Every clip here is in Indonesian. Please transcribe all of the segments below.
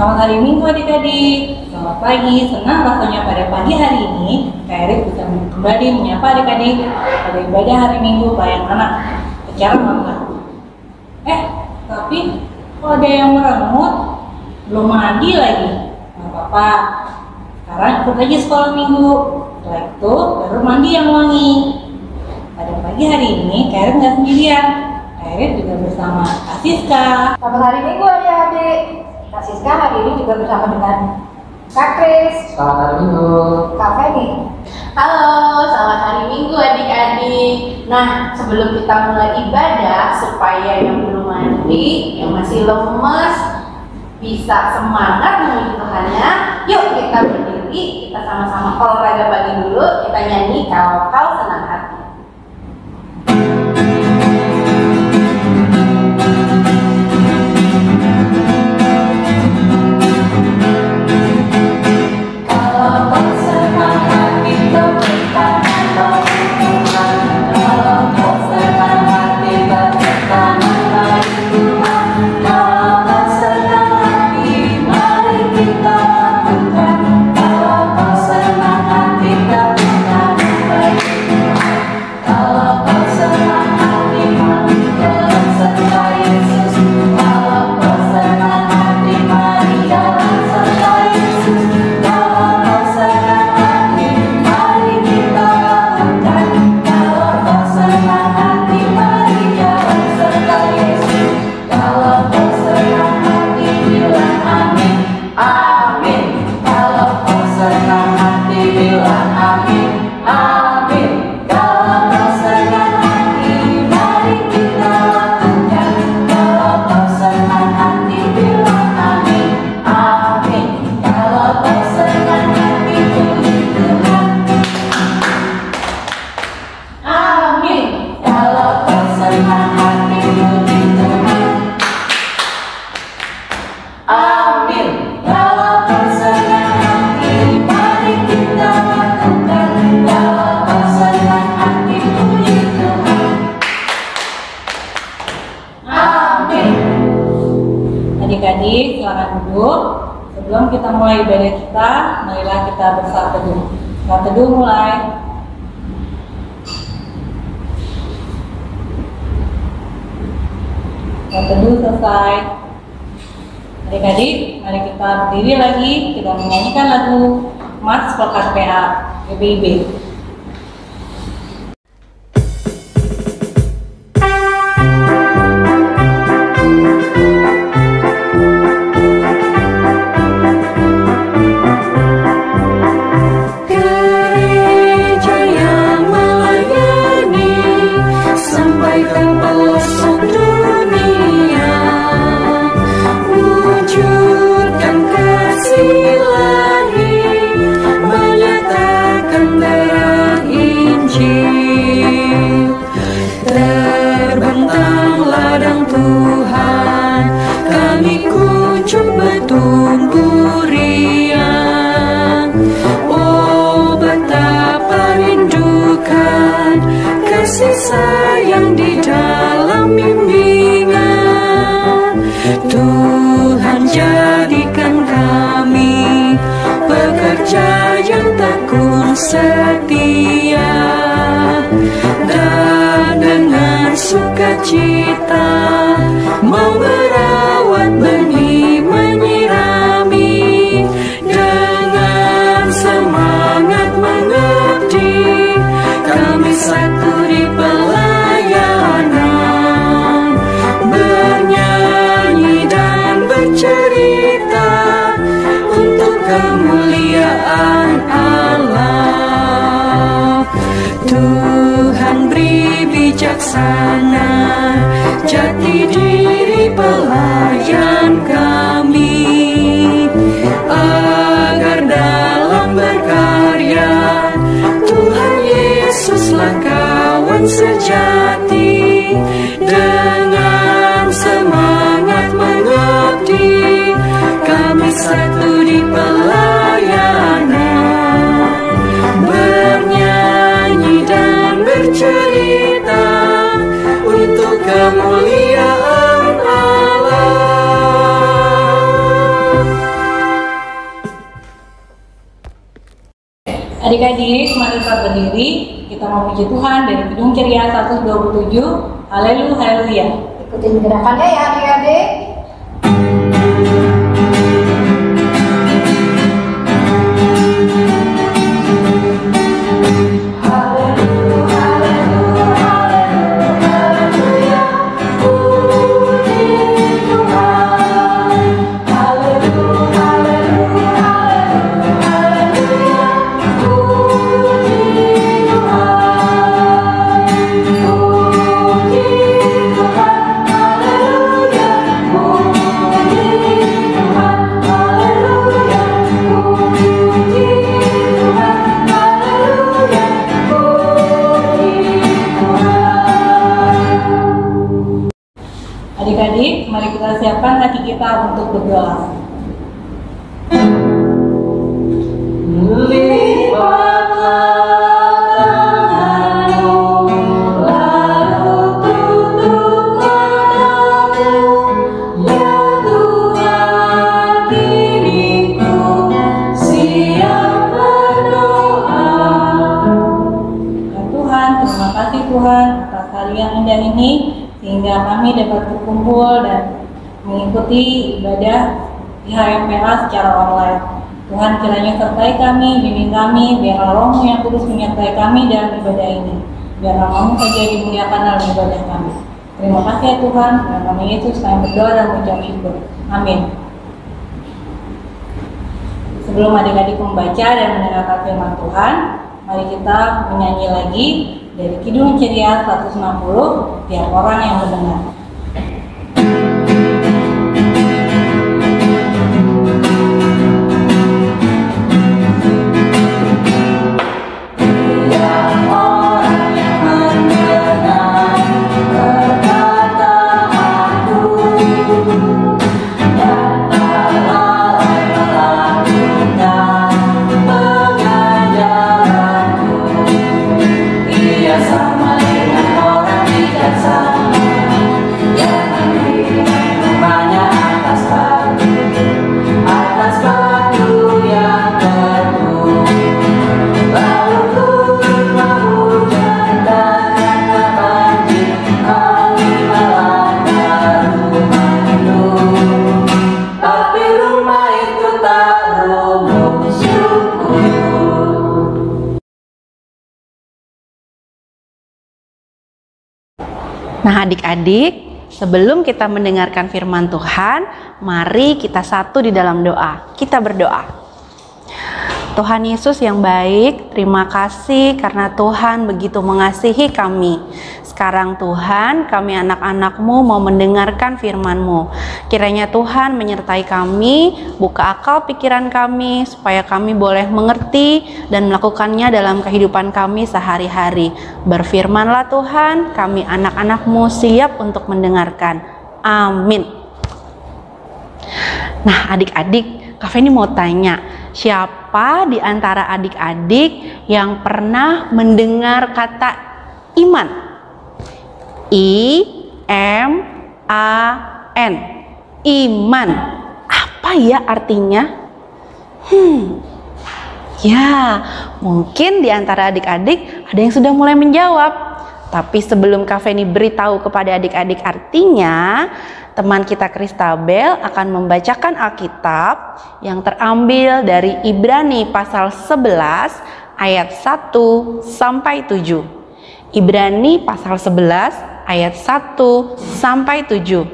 Selamat hari Minggu adik-adik. Selamat pagi, senang rasanya pada pagi hari ini Kak Erik bisa kembali menyapa adik-adik pada ibadah hari Minggu pelayanan anak secara online. Tapi kok ada yang merengut, belum mandi lagi? Nggak apa-apa, sekarang ikut aja sekolah minggu. Setelah itu baru mandi yang wangi. Pada pagi hari ini Kak Erik nggak sendirian. Kak Erik juga bersama Kak Siska. Selamat hari Minggu adik-adik. Kak Siska hari ini juga bersama dengan Kak Kris. Selamat hari Minggu. Kak Feni. Halo, selamat hari Minggu adik-adik. Nah, sebelum kita mulai ibadah, supaya yang belum mandi, yang masih lemes, bisa semangat menuju Tuhannya, yuk kita berdiri, kita sama-sama olahraga pagi dulu, kita nyanyi Kalau Kau Senang Hati. Adik-adik, silakan duduk. Sebelum kita mulai ibadah kita, marilah kita bersaat teduh. Saat teduh mulai. Saat teduh selesai. Adik-adik, mari kita berdiri lagi. Kita menyanyikan lagu Mars Pekat PA GBIB. Sayang di dalam bimbingan Tuhan, jadikan kami pekerja yang tekun setia, dan dengan sukacita mau merawat benih, menyirami, dengan semangat mengabdi. Kami satu di pelayanan, bernyanyi dan bercerita untuk kemuliaan Allah. Tuhan beri bijaksana, jati diri pelayan kami, agar dalam berkarya Tuhan Yesuslah kawan sejati. Dengan semangat mengabdi, kami satu di pelayanan, bernyanyi dan bercerita untuk kemuliaan Allah. Adik-adik, mari kita berdiri, kita memuji Tuhan dari Kidung Ceria 127. Haleluya, haleluya. Ikutin gerakannya ya adik-adik. Adik-adik, mari kita siapkan hati kita untuk berdoa. Tuhan atas hari yang indah ini, sehingga kami dapat berkumpul dan mengikuti ibadah di HMPA secara online. Tuhan kiranya sertai kami, bimbing kami, biarlah Roh-Mu yang kudus menyertai kami dalam ibadah ini. Biarlah Roh-Mu saja dimuliakan dalam ibadah kami. Terima kasih ya Tuhan, dalam nama Yesus kami berdoa dan mengucap syukur. Amin. Sebelum adik-adik membaca dan mendengarkan firman Tuhan, mari kita menyanyi lagi dari Kidung Ceria 160, tiap orang yang mendengar. Nah adik-adik, sebelum kita mendengarkan firman Tuhan, mari kita satu di dalam doa. Kita berdoa. Tuhan Yesus yang baik, terima kasih karena Tuhan begitu mengasihi kami. Sekarang Tuhan, kami anak-anak-Mu mau mendengarkan firman-Mu. Kiranya Tuhan menyertai kami, buka akal pikiran kami, supaya kami boleh mengerti dan melakukannya dalam kehidupan kami sehari-hari. Berfirmanlah Tuhan, kami anak-anak-Mu siap untuk mendengarkan. Amin. Nah adik-adik, Kak Feni mau tanya, siapa di antara adik-adik yang pernah mendengar kata iman? I-M-A-N. Iman. Apa ya artinya? Ya, mungkin di antara adik-adik ada yang sudah mulai menjawab. Tapi sebelum Kak Feni beritahu kepada adik-adik artinya, teman kita Kristabel akan membacakan Alkitab yang terambil dari Ibrani pasal 11 ayat 1 sampai 7. Ibrani pasal 11 ayat 1 sampai 7.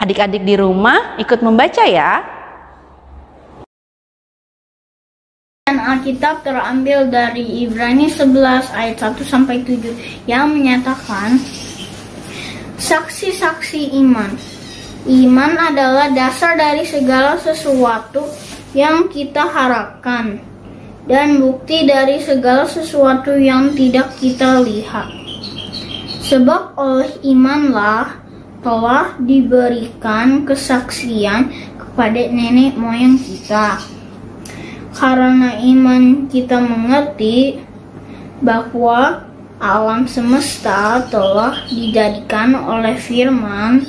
Adik-adik di rumah ikut membaca ya. Alkitab terambil dari Ibrani 11 ayat 1 sampai 7 yang menyatakan saksi-saksi iman. Iman adalah dasar dari segala sesuatu yang kita harapkan dan bukti dari segala sesuatu yang tidak kita lihat. Sebab oleh imanlah telah diberikan kesaksian kepada nenek moyang kita. Karena iman kita mengerti bahwa alam semesta telah dijadikan oleh firman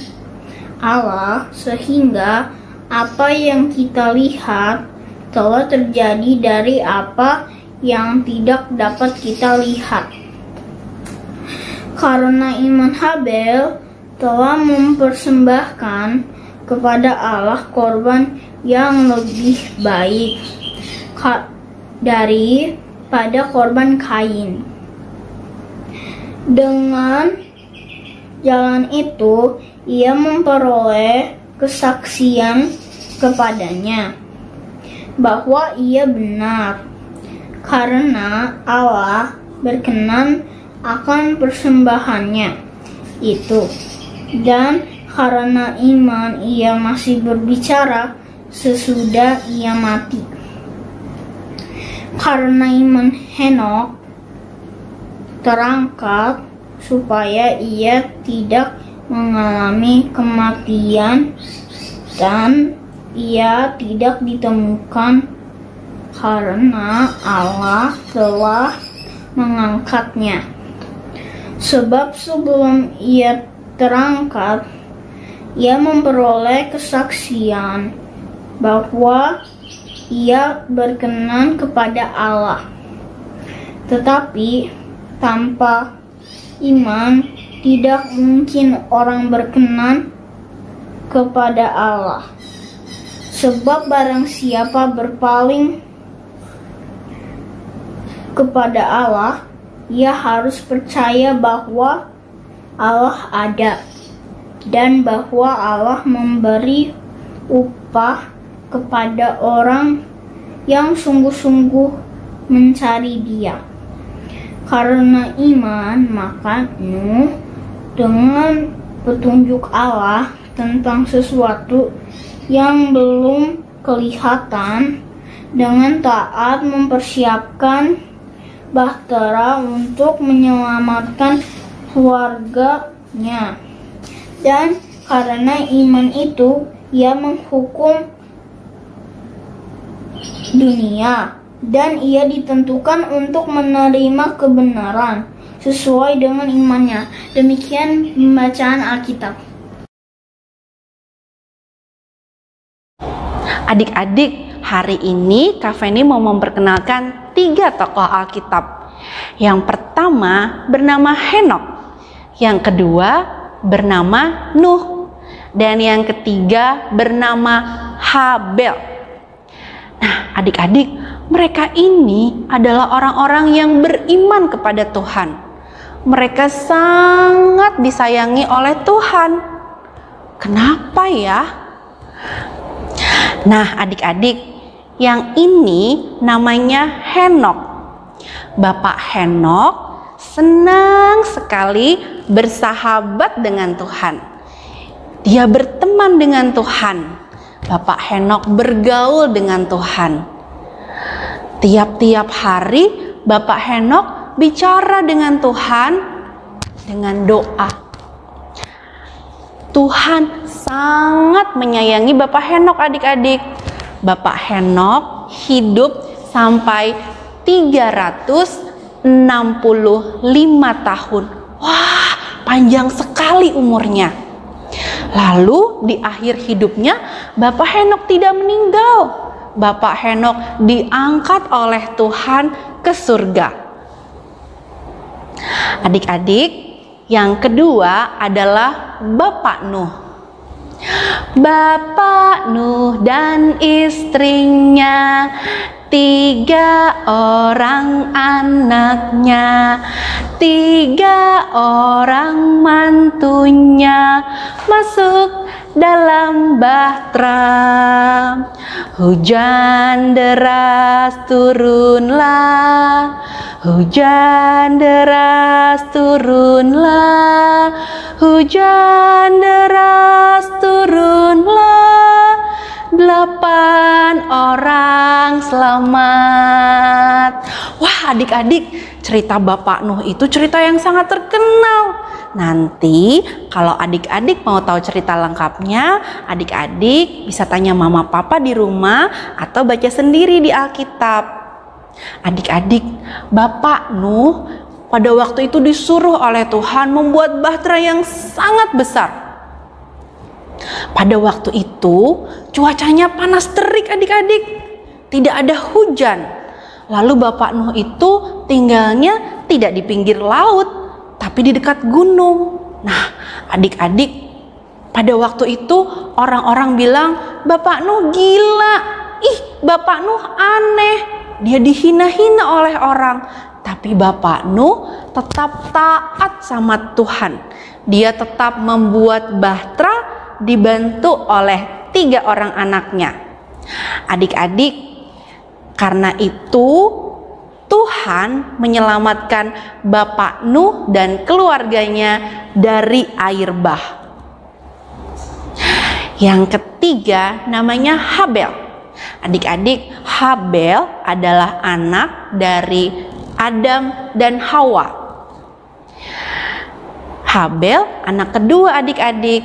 Allah, sehingga apa yang kita lihat telah terjadi dari apa yang tidak dapat kita lihat. Karena iman Habel telah mempersembahkan kepada Allah korban yang lebih baik daripada korban Kain. Dengan jalan itu, ia memperoleh kesaksian kepadanya bahwa ia benar, karena Allah berkenan akan persembahannya itu, dan karena iman ia masih berbicara sesudah ia mati. Karena iman Henok terangkat supaya ia tidak mengalami kematian, dan ia tidak ditemukan karena Allah telah mengangkatnya. Sebab sebelum ia terangkat, ia memperoleh kesaksian bahwa ia berkenan kepada Allah. Tetapi tanpa iman tidak mungkin orang berkenan kepada Allah. Sebab barang siapa berpaling kepada Allah, ia harus percaya bahwa Allah ada dan bahwa Allah memberi upah kepada orang yang sungguh-sungguh mencari Dia. Karena iman, maka Nuh dengan petunjuk Allah tentang sesuatu yang belum kelihatan, dengan taat mempersiapkan bahtera untuk menyelamatkan keluarganya. Dan karena iman itu, ia menghukum dunia, dan ia ditentukan untuk menerima kebenaran sesuai dengan imannya. Demikian pembacaan Alkitab. Adik-adik, hari ini Kak Feni mau memperkenalkan 3 tokoh Alkitab. Yang pertama bernama Henok, yang kedua bernama Nuh, dan yang ketiga bernama Habel. Nah, adik-adik, mereka ini adalah orang-orang yang beriman kepada Tuhan. Mereka sangat disayangi oleh Tuhan. Kenapa ya? Nah, adik-adik, yang ini namanya Henok. Bapak Henok senang sekali bersahabat dengan Tuhan. Dia berteman dengan Tuhan. Bapak Henok bergaul dengan Tuhan. Tiap-tiap hari Bapak Henok bicara dengan Tuhan dengan doa. Tuhan sangat menyayangi Bapak Henok, adik-adik. Bapak Henok hidup sampai 365 tahun. Wah, panjang sekali umurnya. Lalu di akhir hidupnya Bapak Henok tidak meninggal. Bapak Henok diangkat oleh Tuhan ke surga. Adik-adik, yang kedua adalah Bapak Nuh. Bapak Nuh dan istrinya, 3 orang anaknya, 3 orang mantunya masuk dalam bahtera. Hujan deras turunlah, hujan deras turunlah, hujan deras turunlah. 8 orang selamat. Wah, adik-adik, cerita Bapak Nuh itu cerita yang sangat terkenal. Nanti kalau adik-adik mau tahu cerita lengkapnya, adik-adik bisa tanya mama papa di rumah atau baca sendiri di Alkitab. Adik-adik, Bapak Nuh pada waktu itu disuruh oleh Tuhan membuat bahtera yang sangat besar. Pada waktu itu cuacanya panas terik, adik-adik. Tidak ada hujan. Lalu Bapak Nuh itu tinggalnya tidak di pinggir laut, tapi di dekat gunung. Nah, adik-adik, pada waktu itu orang-orang bilang, Bapak Nuh gila, ih Bapak Nuh aneh, dia dihina-hina oleh orang. Tapi Bapak Nuh tetap taat sama Tuhan. Dia tetap membuat bahtera dibantu oleh 3 orang anaknya. Adik-adik, karena itu Tuhan menyelamatkan Bapak Nuh dan keluarganya dari air bah. Yang ketiga namanya Habel. Adik-adik, Habel adalah anak dari Adam dan Hawa. Habel anak kedua adik-adik,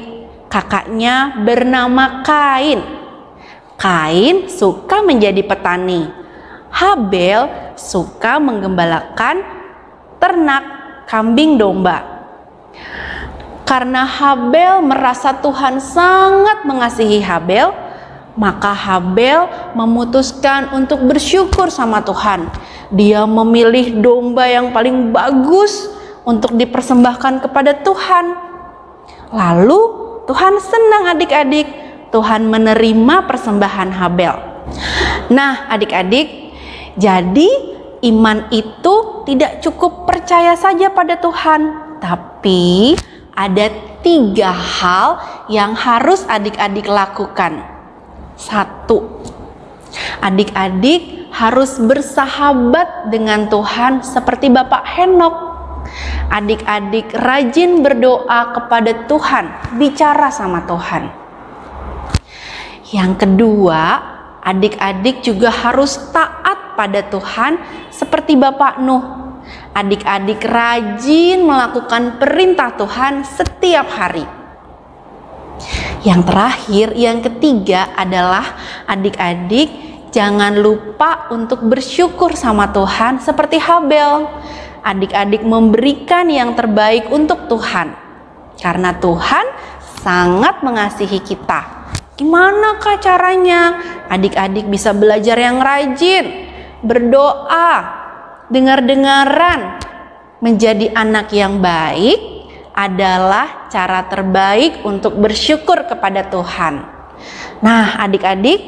kakaknya bernama Kain. Kain suka menjadi petani. Habel suka menggembalakan ternak kambing domba. Karena Habel merasa Tuhan sangat mengasihi Habel, maka Habel memutuskan untuk bersyukur sama Tuhan. Dia memilih domba yang paling bagus untuk dipersembahkan kepada Tuhan. Lalu Tuhan senang adik-adik, Tuhan menerima persembahan Habel. Nah adik-adik, jadi iman itu tidak cukup percaya saja pada Tuhan, tapi ada 3 hal yang harus adik-adik lakukan. 1, adik-adik harus bersahabat dengan Tuhan seperti Bapak Henok. Adik-adik rajin berdoa kepada Tuhan, bicara sama Tuhan. Yang kedua, adik-adik juga harus taat pada Tuhan seperti Bapak Nuh. Adik-adik rajin melakukan perintah Tuhan setiap hari. Yang terakhir, yang ketiga adalah adik-adik jangan lupa untuk bersyukur sama Tuhan seperti Habel. Adik-adik memberikan yang terbaik untuk Tuhan, karena Tuhan sangat mengasihi kita. Gimana kah caranya? Adik-adik bisa belajar yang rajin, berdoa, dengar-dengaran. Menjadi anak yang baik adalah cara terbaik untuk bersyukur kepada Tuhan. Nah, adik-adik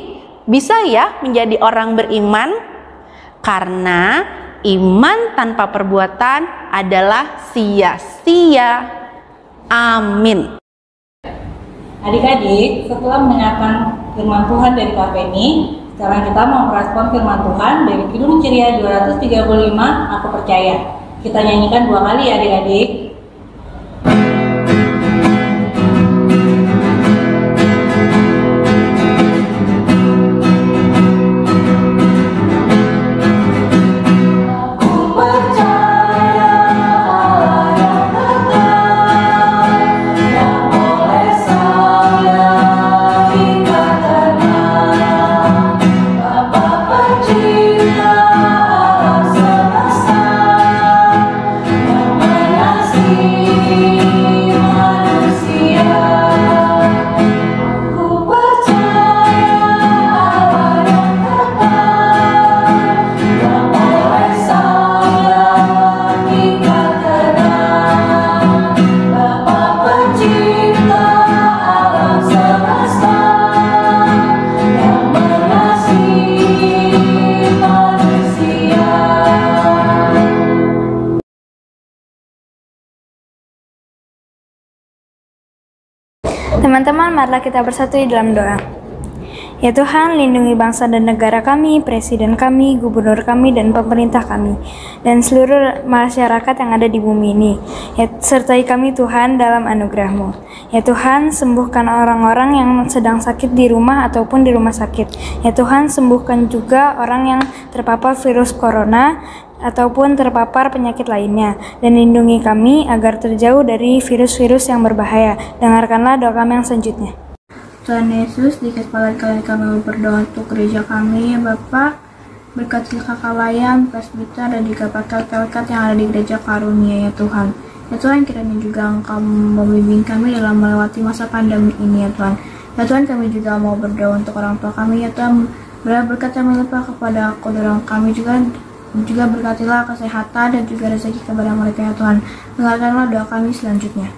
bisa ya menjadi orang beriman, karena iman tanpa perbuatan adalah sia-sia. Amin. Adik-adik, setelah mendengarkan firman Tuhan dari Kak Penny, sekarang kita mau merespon firman Tuhan dari Kidung Ceria 235, Aku Percaya. Kita nyanyikan 2 kali ya adik-adik. Teman-teman, marilah kita bersatu di dalam doa. Ya Tuhan, lindungi bangsa dan negara kami, presiden kami, gubernur kami, dan pemerintah kami, dan seluruh masyarakat yang ada di bumi ini. Ya, sertai kami Tuhan dalam anugerah-Mu. Ya Tuhan, sembuhkan orang-orang yang sedang sakit di rumah ataupun di rumah sakit. Ya Tuhan, sembuhkan juga orang yang terpapar virus corona ataupun terpapar penyakit lainnya, dan lindungi kami agar terjauh dari virus-virus yang berbahaya. Dengarkanlah doa kami yang selanjutnya. Tuhan Yesus, di kesempatan kali kami berdoa untuk gereja kami, ya Bapa, berkati kakak layan, presbiter, dan juga pakat-pakat yang ada di gereja karunia, ya Tuhan. Ya Tuhan, kiranya juga Engkau membimbing kami dalam melewati masa pandemi ini, ya Tuhan. Ya Tuhan, kami juga mau berdoa untuk orang tua kami, ya Tuhan. Berkat kami limpah kepada orang kami juga Dan juga berkatilah kesehatan dan juga rezeki kepada mereka ya Tuhan. Dengarkanlah doa kami selanjutnya.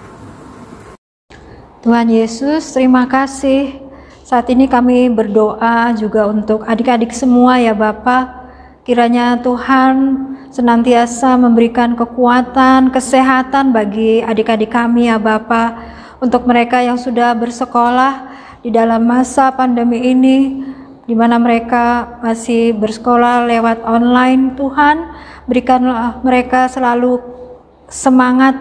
Tuhan Yesus, terima kasih. Saat ini kami berdoa juga untuk adik-adik semua ya Bapa. Kiranya Tuhan senantiasa memberikan kekuatan, kesehatan bagi adik-adik kami ya Bapa. Untuk mereka yang sudah bersekolah di dalam masa pandemi ini, di mana mereka masih bersekolah lewat online, Tuhan, berikanlah mereka selalu semangat,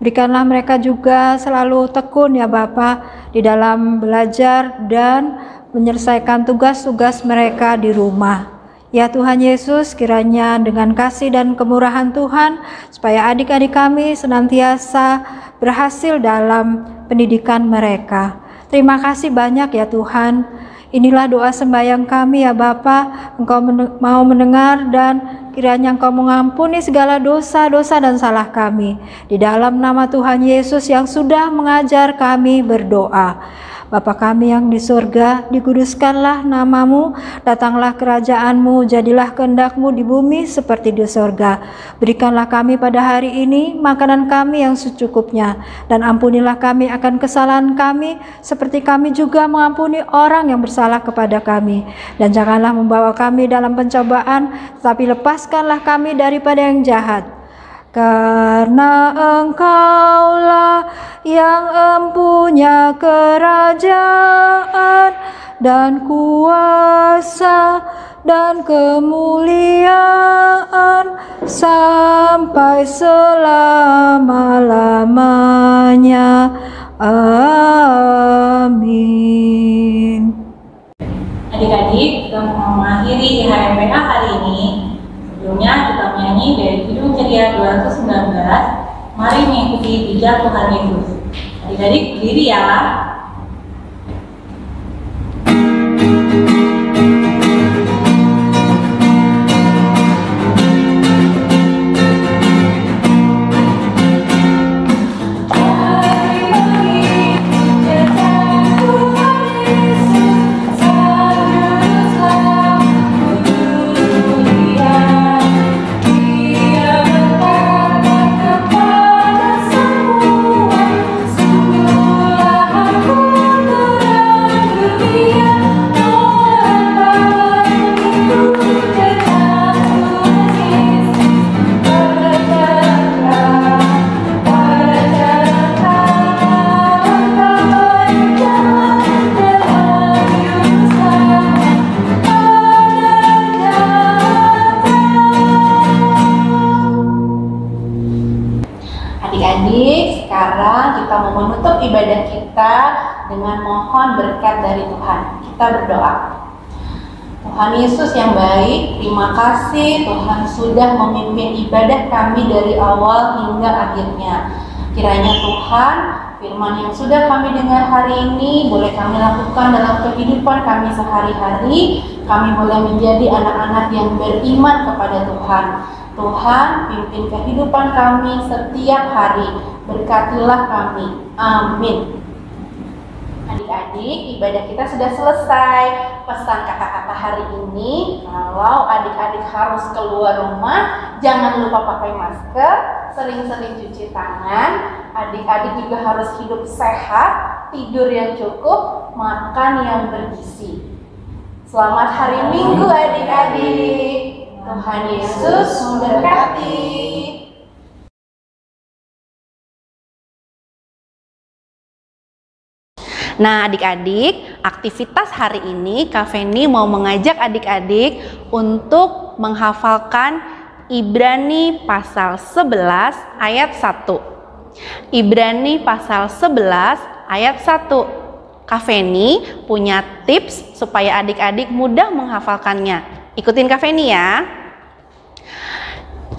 berikanlah mereka juga selalu tekun ya Bapa di dalam belajar dan menyelesaikan tugas-tugas mereka di rumah. Ya Tuhan Yesus, kiranya dengan kasih dan kemurahan Tuhan, supaya adik-adik kami senantiasa berhasil dalam pendidikan mereka. Terima kasih banyak ya Tuhan. Inilah doa sembahyang kami ya Bapa. Engkau mau mendengar dan kiranya Engkau mengampuni segala dosa-dosa dan salah kami. Di dalam nama Tuhan Yesus yang sudah mengajar kami berdoa. Bapa kami yang di surga, dikuduskanlah namamu, datanglah kerajaanmu, jadilah kehendak-mu di bumi seperti di surga. Berikanlah kami pada hari ini makanan kami yang secukupnya, dan ampunilah kami akan kesalahan kami, seperti kami juga mengampuni orang yang bersalah kepada kami. Dan janganlah membawa kami dalam pencobaan, tetapi lepaskanlah kami daripada yang jahat. Karena Engkaulah yang empunya kerajaan dan kuasa dan kemuliaan sampai selama-lamanya. Amin. Adik-adik, kita mau mengakhiri HMPA hari ini. Sebelumnya kita menyanyi dari Kidung Ceria 219. Mari mengikuti pijak Tuhan Yesus. Adik-adik berdiri ya. Adik-adik, sekarang kita mau menutup ibadah kita dengan mohon berkat dari Tuhan. Kita berdoa. Tuhan Yesus yang baik, terima kasih Tuhan sudah memimpin ibadah kami dari awal hingga akhirnya. Kiranya Tuhan, firman yang sudah kami dengar hari ini boleh kami lakukan dalam kehidupan kami sehari-hari. Kami boleh menjadi anak-anak yang beriman kepada Tuhan. Tuhan, pimpin kehidupan kami setiap hari. Berkatilah kami. Amin. Adik-adik, ibadah kita sudah selesai. Pesan kakak-kakak hari ini, kalau adik-adik harus keluar rumah, jangan lupa pakai masker, sering-sering cuci tangan. Adik-adik juga harus hidup sehat, tidur yang cukup, makan yang bergizi. Selamat hari Minggu adik-adik. Tuhan Yesus memberkati. Nah adik-adik, aktivitas hari ini Kak Feni mau mengajak adik-adik untuk menghafalkan Ibrani pasal 11 ayat 1. Ibrani pasal 11 ayat 1. Kak Feni punya tips supaya adik-adik mudah menghafalkannya. Ikutin Kak Feni ya.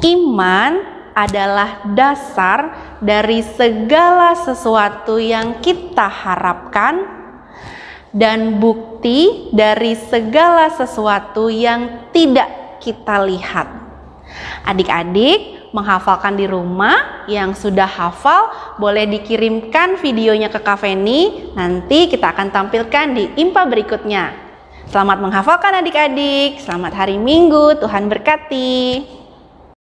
Iman adalah dasar dari segala sesuatu yang kita harapkan dan bukti dari segala sesuatu yang tidak kita lihat. Adik-adik menghafalkan di rumah, yang sudah hafal boleh dikirimkan videonya ke Kak Feni. Nanti kita akan tampilkan di IMPA berikutnya. Selamat menghafalkan adik-adik. Selamat hari Minggu. Tuhan berkati.